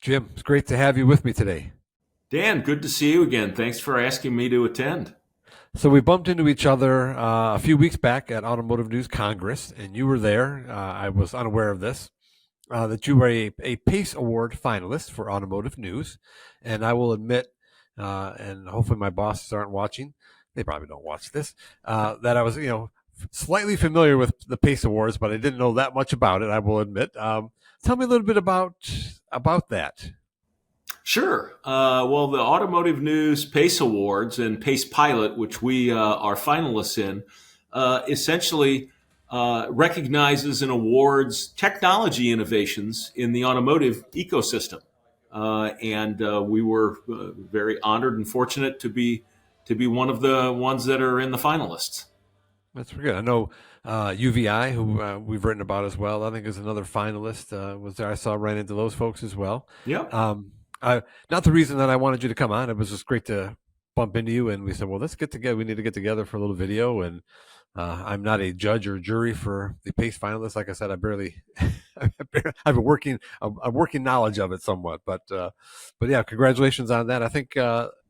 Jim, it's great to have you with me today. Dan, good to see you again. Thanks for asking me to attend. So we bumped into each other a few weeks back at Automotive News Congress, and you were there. I was unaware of this, that you were a PACE Award finalist for Automotive News. And I will admit, and hopefully my bosses aren't watching, they probably don't watch this, that I was, slightly familiar with the PACE Awards, but I didn't know that much about it, I will admit. Tell me a little bit about that. Sure. Well, the Automotive News PACE Awards and PACE Pilot, which we are finalists in, essentially recognizes and awards technology innovations in the automotive ecosystem. And we were very honored and fortunate to be one of the ones that are in the finalists. That's pretty good. I know UVI, who we've written about as well. I think is another finalist. Was there? I saw ran into those folks as well. Yeah. Not the reason that I wanted you to come on. It was just great to bump into you, and we said, well, let's get together. We need to get together for a little video. And I'm not a judge or jury for the PACE finalists. Like I said, I barely, I have a working knowledge of it somewhat. But yeah, congratulations on that. I think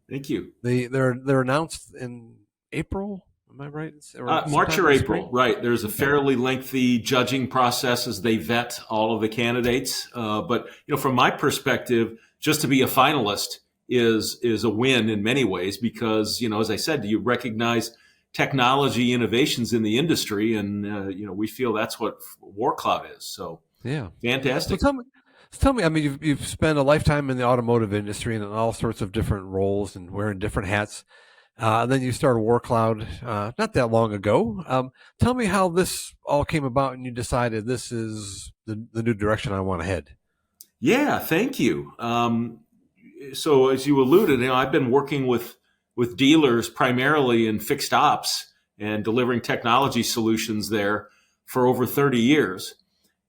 Thank you. they're announced in April. Am I right? Or March sometime or in the April, spring? right. There's a Yeah. fairly lengthy judging process as they vet all of the candidates. But from my perspective, just to be a finalist is a win in many ways because as I said, you recognize technology innovations in the industry, and we feel that's what WarrCloud is. So Yeah. So fantastic. tell me. I mean, you've spent a lifetime in the automotive industry and in all sorts of different roles and wearing different hats. And then you started WarrCloud not that long ago. Tell me how this all came about and you decided this is the new direction I want to head. Yeah, thank you. So as you alluded, I've been working with dealers primarily in fixed ops and delivering technology solutions there for over 30 years.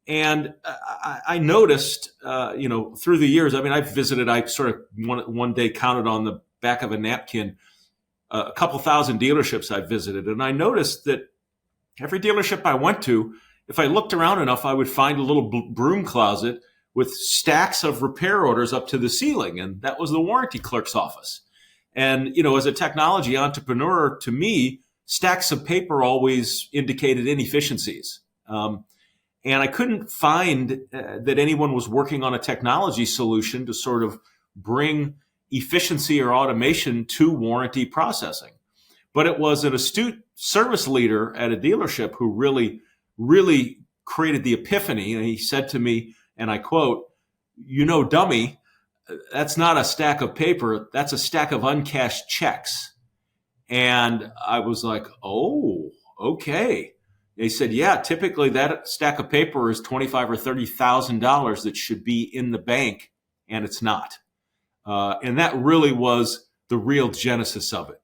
And I noticed, through the years, I mean, I sort of one day counted on the back of a napkin a couple thousand dealerships I've visited. And I noticed that every dealership I went to, if I looked around enough, I would find a little broom closet with stacks of repair orders up to the ceiling. And that was the warranty clerk's office. And, as a technology entrepreneur, to me, stacks of paper always indicated inefficiencies. And I couldn't find that anyone was working on a technology solution to sort of bring efficiency or automation to warranty processing. But it was an astute service leader at a dealership who really created the epiphany. And he said to me, and I quote, dummy, that's not a stack of paper, that's a stack of uncashed checks. And I was like, oh, okay. They said, yeah, typically that stack of paper is $25,000 or $30,000 that should be in the bank, and it's not. And that really was the real genesis of it.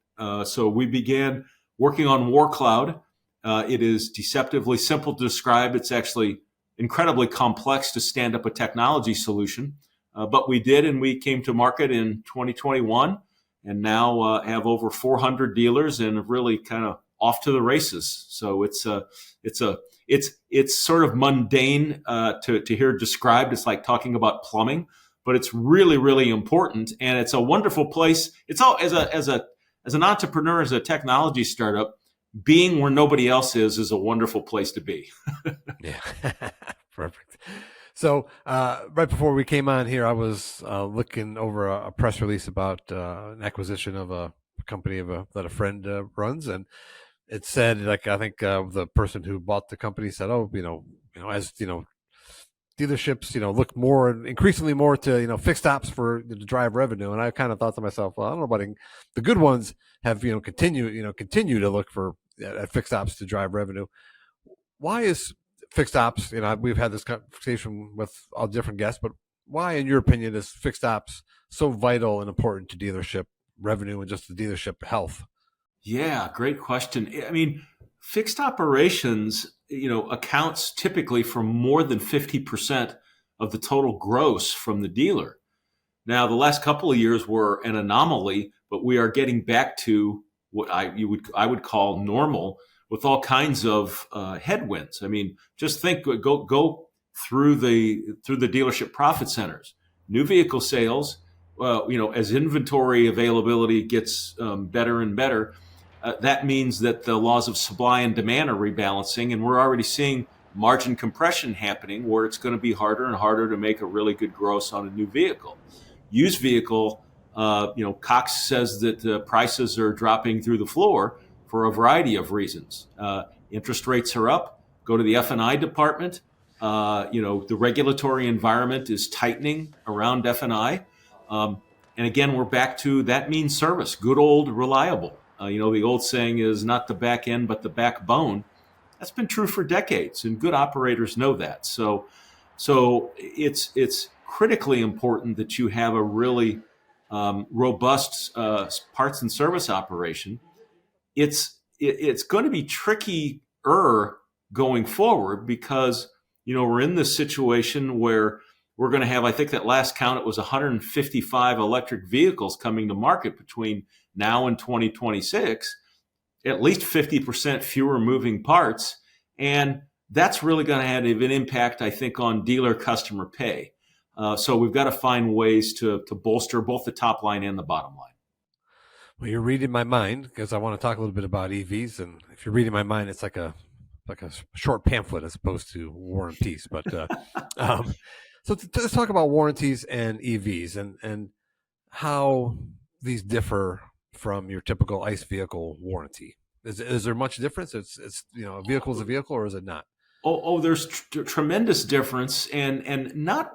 So we began working on WarrCloud. It is deceptively simple to describe. It's actually incredibly complex to stand up a technology solution. But we did, and we came to market in 2021, and now have over 400 dealers and really kind of off to the races. So it's sort of mundane to hear described. It's like talking about plumbing, but it's really important, and it's a wonderful place. It's all as an entrepreneur, as a technology startup, being where nobody else is a wonderful place to be. Yeah, perfect. So right before we came on here, I was looking over a press release about an acquisition of a company that a friend runs, and it said, like, I think the person who bought the company said, "Oh, as dealerships, look increasingly more to fixed ops to drive revenue." And I kind of thought to myself, well, I don't know about the good ones have continue to look for at fixed ops to drive revenue. Why is fixed ops? We've had this conversation with all different guests, but why, in your opinion, is fixed ops so vital and important to dealership revenue and just the dealership health? Yeah, great question. I mean, fixed operations, accounts typically for more than 50% of the total gross from the dealer. Now, the last couple of years were an anomaly, but we are getting back to what I would call normal with all kinds of headwinds. I mean, just think, go through the dealership profit centers. new vehicle sales, as inventory availability gets better and better, that means that the laws of supply and demand are rebalancing, and we're already seeing margin compression happening where it's going to be harder and harder to make a really good gross on a new vehicle. Used vehicle, Cox says that prices are dropping through the floor for a variety of reasons. Interest rates are up. Go to the F&I department. The regulatory environment is tightening around F&I. And again, we're back to that means service, good old reliable. The old saying is not the back end, but the backbone. That's been true for decades, and good operators know that. So it's critically important that you have a really robust parts and service operation. It's going to be trickier going forward because we're in this situation where we're going to have, I think that last count, it was 155 electric vehicles coming to market between now and 2026, at least 50% fewer moving parts. And that's really going to have an impact, I think, on dealer customer pay. So we've got to find ways to bolster both the top line and the bottom line. Well, you're reading my mind because I want to talk a little bit about EVs. And if you're reading my mind, it's like a short pamphlet as opposed to warranties. But so let's talk about warranties and EVs and how these differ from your typical ICE vehicle warranty. Is there much difference? It's a vehicle is a vehicle, or is it not? There's tremendous difference, and not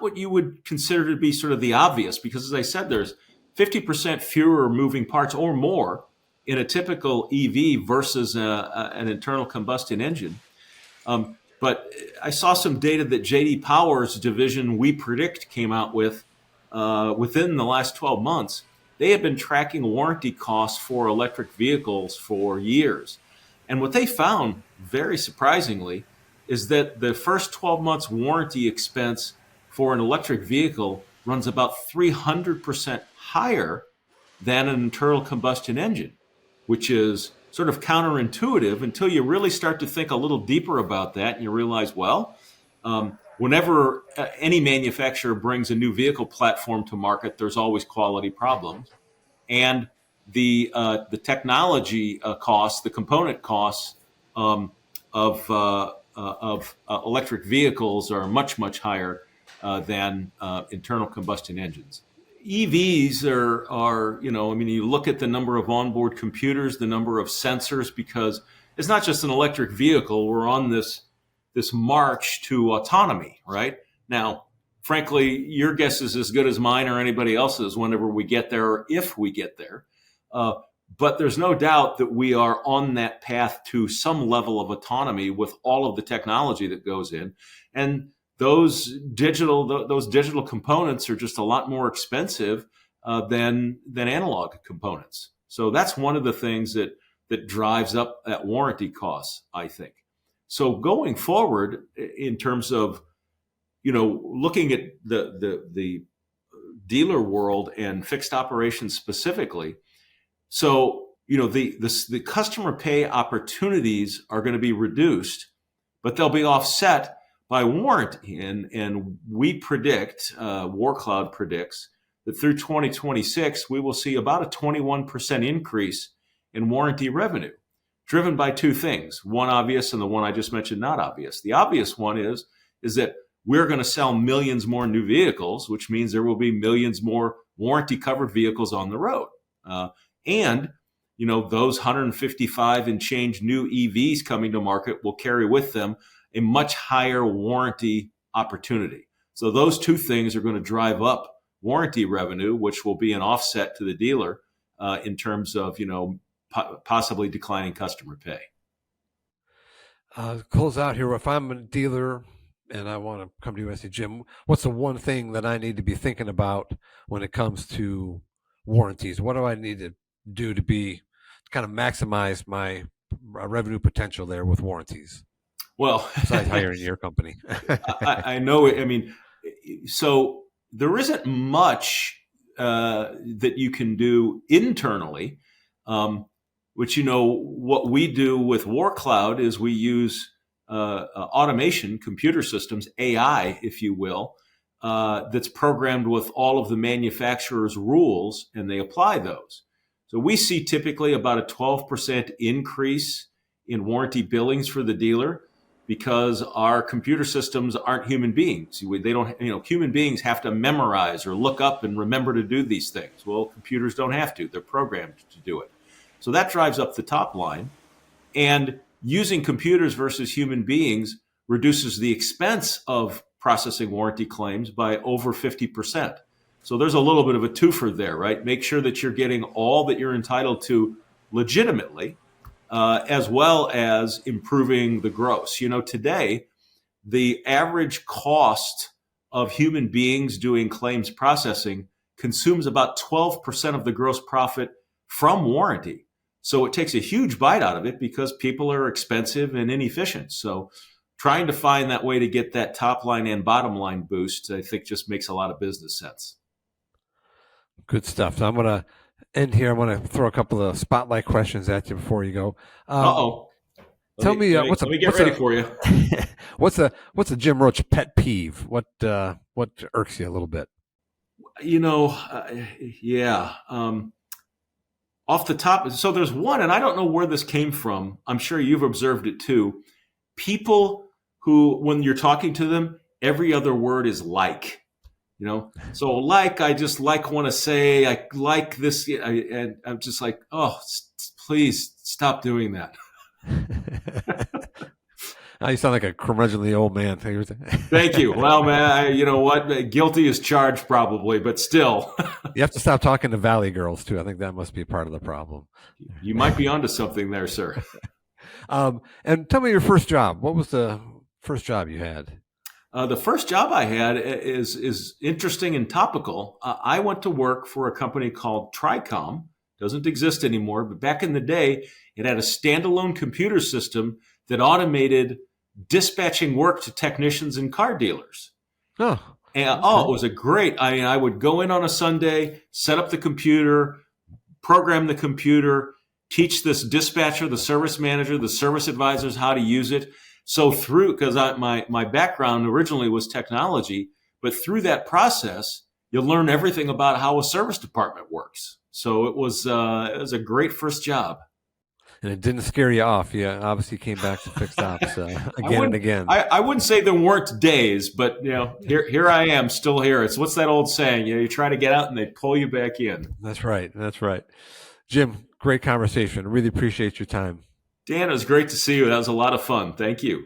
what you would consider to be sort of the obvious, because as I said, there's 50% fewer moving parts or more in a typical EV versus an internal combustion engine. But I saw some data that J.D. Power's division We Predict came out with within the last 12 months. They have been tracking warranty costs for electric vehicles for years. And what they found, very surprisingly, is that the first 12 months warranty expense for an electric vehicle runs about 300% higher than an internal combustion engine, which is sort of counterintuitive until you really start to think a little deeper about that and you realize, whenever any manufacturer brings a new vehicle platform to market, there's always quality problems. And the technology costs, the component costs of electric vehicles are much, much higher than internal combustion engines. EVs are you look at the number of onboard computers, the number of sensors, because it's not just an electric vehicle. We're on this march to autonomy, right? Now, frankly, your guess is as good as mine or anybody else's whenever we get there, or if we get there. But there's no doubt that we are on that path to some level of autonomy with all of the technology that goes in. And those digital components are just a lot more expensive than analog components. So that's one of the things that drives up that warranty costs, I think. So going forward, in terms of looking at the dealer world and fixed operations specifically, so the customer pay opportunities are going to be reduced, but they'll be offset by warranty. And we predict, WarrCloud predicts, that through 2026, we will see about a 21% increase in warranty revenue, driven by two things. One obvious and the one I just mentioned not obvious. The obvious one is that we're going to sell millions more new vehicles, which means there will be millions more warranty-covered vehicles on the road. And those 155 and change new EVs coming to market will carry with them a much higher warranty opportunity. So those two things are going to drive up warranty revenue, which will be an offset to the dealer in terms of possibly declining customer pay. Close out here. If I'm a dealer and I want to come to you and say, Jim, what's the one thing that I need to be thinking about when it comes to warranties? What do I need to do to kind of maximize my revenue potential there with warranties? Well, besides hiring your company. I know. So there isn't much that you can do internally, which, what we do with WarrCloud is we use automation, computer systems, AI, if you will, that's programmed with all of the manufacturer's rules, and they apply those. So we see typically about a 12% increase in warranty billings for the dealer because our computer systems aren't human beings. They don't, human beings have to memorize or look up and remember to do these things. Well, computers don't have to. They're programmed to do it. So that drives up the top line. And using computers versus human beings reduces the expense of processing warranty claims by over 50%. So there's a little bit of a twofer there, right? Make sure that you're getting all that you're entitled to legitimately, as well as improving the gross. Today, the average cost of human beings doing claims processing consumes about 12% of the gross profit from warranty. So it takes a huge bite out of it because people are expensive and inefficient. So trying to find that way to get that top line and bottom line boost, I think just makes a lot of business sense. Good stuff. So I'm going to end here. I'm going to throw a couple of spotlight questions at you before you go. Uh-oh. Tell me, let me get ready for you. What's a Jim Roche pet peeve? What irks you a little bit? Yeah. Off the top, so there's one, and I don't know where this came from. I'm sure you've observed it too. People who, when you're talking to them, every other word is like. So like, I just want to say, I like this, and I'm just like, oh, please stop doing that. Now you sound like a curmudgeonly old man. Thank you. Well, man, you know what? Guilty as charged, probably, but still. You have to stop talking to Valley girls too. I think that must be part of the problem. You might be onto something there, sir. And tell me your first job. What was the first job you had? The first job I had is interesting and topical. I went to work for a company called Tricom. Doesn't exist anymore, but back in the day, it had a standalone computer system that automated dispatching work to technicians and car dealers. And it was I would go in on a Sunday, set up the computer, program the computer, teach this dispatcher, the service manager, the service advisors how to use it. So because my background originally was technology, but through that process, you learn everything about how a service department works. So it was a great first job. And it didn't scare you off. You obviously came back to fixed ops again and again. I wouldn't say there weren't days, but here I am, still here. What's that old saying? You try to get out and they pull you back in. That's right. Jim, great conversation. Really appreciate your time. Dan, it was great to see you. That was a lot of fun. Thank you.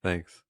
Thanks.